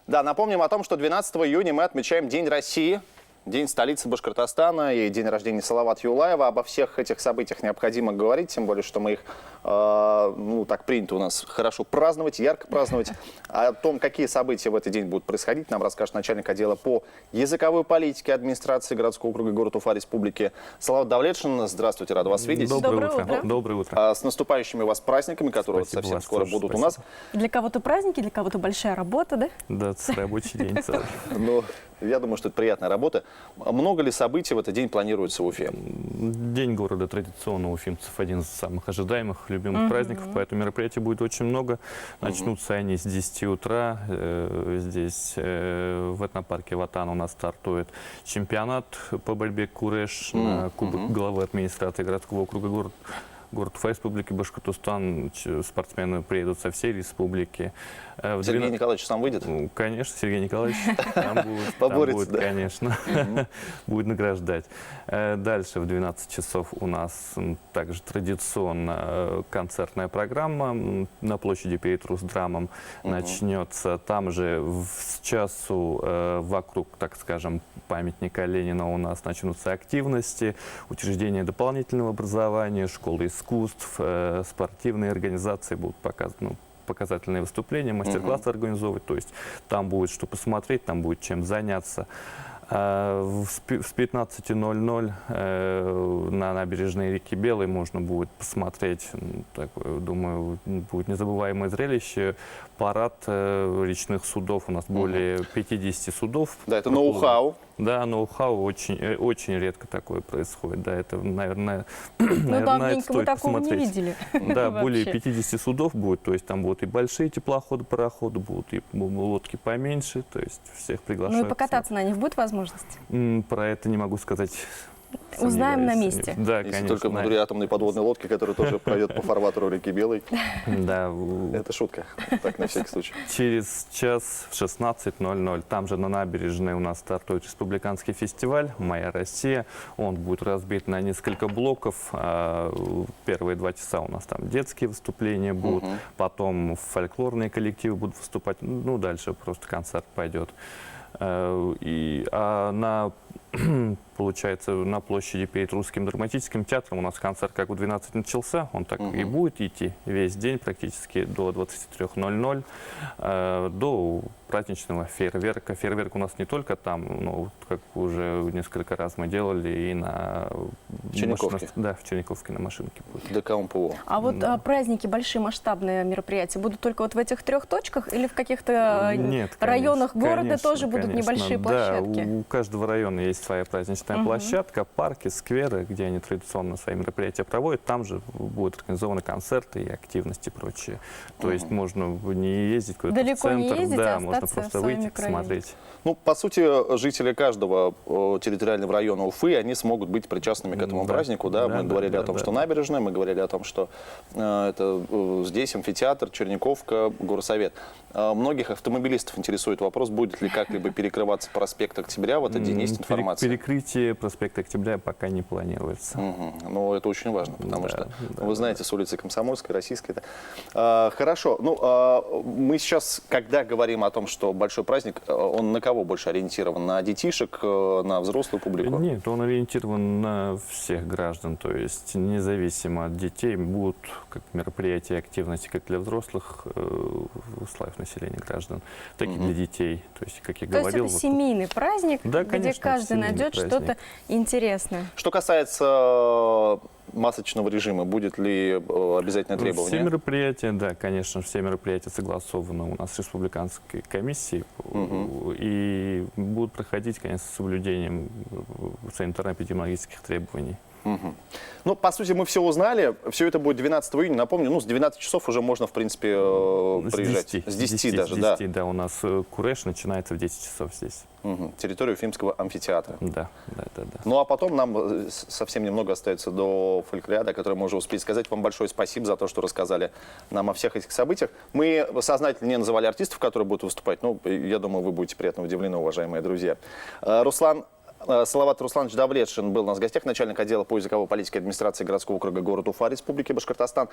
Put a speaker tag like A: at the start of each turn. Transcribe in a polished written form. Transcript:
A: Да, напомним о том, что 12 июня мы отмечаем День России, День столицы Башкортостана и день рождения Салавата Юлаева. Обо всех этих событиях необходимо говорить, тем более, что мы их, так принято у нас хорошо праздновать, ярко праздновать. О том, какие события в этот день будут происходить, нам расскажет начальник отдела по языковой политике администрации городского округа города Уфа Республики Салават Давлетшин. Здравствуйте, рад вас видеть.
B: Доброе утро. Доброе утро.
A: С наступающими вас праздниками, которые совсем скоро будут у нас.
C: Для кого-то праздники, для кого-то большая работа, да?
B: Да, это рабочий день.
A: Ну, я думаю, что это приятная работа. Много ли событий в этот день планируется в Уфе?
B: День города традиционно у уфимцев один из самых ожидаемых, любимых праздников, поэтому мероприятий будет очень много. Начнутся они с 10 утра. Здесь в этнопарке Ватан у нас стартует чемпионат по борьбе куреш на Кубок главы администрации городского округа город Уфа Республики Башкортостан. Спортсмены приедут со всей республики.
A: Сергей Николаевич сам выйдет?
B: Конечно, Сергей Николаевич там
A: Поборется,
B: будет, конечно, будет награждать. Дальше в 12 часов у нас также традиционно концертная программа на площади перед Русдрамом начнется. Там же с часу вокруг, так скажем, памятника Ленина у нас начнутся активности, учреждения дополнительного образования, школы искусств, спортивные организации будут показательные выступления, мастер-классы организовывать. То есть там будет что посмотреть, там будет чем заняться. С 15:00 на набережной реки Белой можно будет посмотреть, думаю, будет незабываемое зрелище. Парад речных судов. У нас более 50 судов.
A: Да, это ноу-хау.
B: Да, ноу-хау очень редко такое происходит. Да, это, наверное,
C: давненько
B: стоит
C: мы такого
B: посмотреть.
C: не видели.
B: Да, более 50 судов будет, то есть там будут и большие теплоходы, пароходы, будут и лодки поменьше, то есть всех приглашают.
C: Ну и покататься на них будет возможность?
B: Про это не могу сказать.
C: Узнаем на месте.
B: Да,
A: Если
B: конечно.
A: только внутри атомной подводной лодки, которая тоже пройдет по фарватеру реки Белой.
B: Да.
A: Это шутка, так на всякий случай.
B: Через час в 16:00 там же на набережной у нас стартует республиканский фестиваль «Моя Россия». Он будет разбит на несколько блоков. Первые 2 часа у нас там детские выступления будут, потом фольклорные коллективы будут выступать. Ну, дальше просто концерт пойдет. Получается, на площади перед Русским драматическим театром у нас концерт как в 12 начался, он так и будет идти весь день, практически до 23:00, до праздничного фейерверка. Фейерверк у нас не только там, но как уже несколько раз мы делали и на
A: Черниковке.
B: Да, в Черниковке на машинке будет.
A: ДК МПО.
C: А вот праздники, большие масштабные мероприятия будут только вот в этих 3 точках или в каких-то районах города тоже будут небольшие площадки?
B: Да, у каждого района есть своя праздничная площадка, парки, скверы, где они традиционно свои мероприятия проводят. Там же будут организованы концерты и активности и прочее. То есть можно не ездить куда-то в
C: Далеко не
B: центр,
C: ездить,
B: да,
C: а
B: можно
C: остаться
B: просто
C: в своем
B: выйти,
C: микрорайоне.
B: посмотреть.
A: Ну, по сути, жители каждого территориального района Уфы, они смогут быть причастными к этому празднику. Да? Мы говорили о том, что набережная, мы говорили о том, что это здесь амфитеатр, Черниковка, горсовет. Многих автомобилистов интересует вопрос, будет ли как-либо перекрываться проспект Октября в этот день, есть информация?
B: Перекрытие проспекта Октября пока не планируется.
A: Ну, это очень важно, потому что, вы знаете, с улицы Комсомольской, Российской. Хорошо. Ну, мы сейчас, когда говорим о том, что большой праздник, он на кого больше ориентирован? На детишек, на взрослую публику?
B: Нет, он ориентирован на всех граждан, то есть независимо от детей будут как мероприятия, активности как для взрослых, славь населения граждан, так и для детей. То есть, как я говорил...
C: То есть это семейный праздник,
B: да,
C: где
B: конечно,
C: каждый найдет что-то интересное.
A: Что касается масочного режима, будет ли обязательное требование?
B: Все мероприятия, да, конечно, все мероприятия согласованы у нас с республиканской комиссией и будут проходить, конечно, с соблюдением санитарно-эпидемиологических требований.
A: Ну, по сути, мы все узнали. Все это будет 12 июня. Напомню, ну, с 12 часов уже можно, в принципе, приезжать. С 10 даже, да.
B: С 10, да. У нас куреш начинается в 10 часов здесь.
A: Территорию Уфимского амфитеатра.
B: Да.
A: Ну, а потом нам совсем немного остается до фольклориады, о которой мы уже успели сказать. Вам большое спасибо за то, что рассказали нам о всех этих событиях. Мы сознательно не называли артистов, которые будут выступать. Ну, я думаю, вы будете приятно удивлены, уважаемые друзья. Салават Русланович Давлетшин был у нас в гостях, начальник отдела по языковой политике администрации городского округа города Уфа Республики Башкортостан.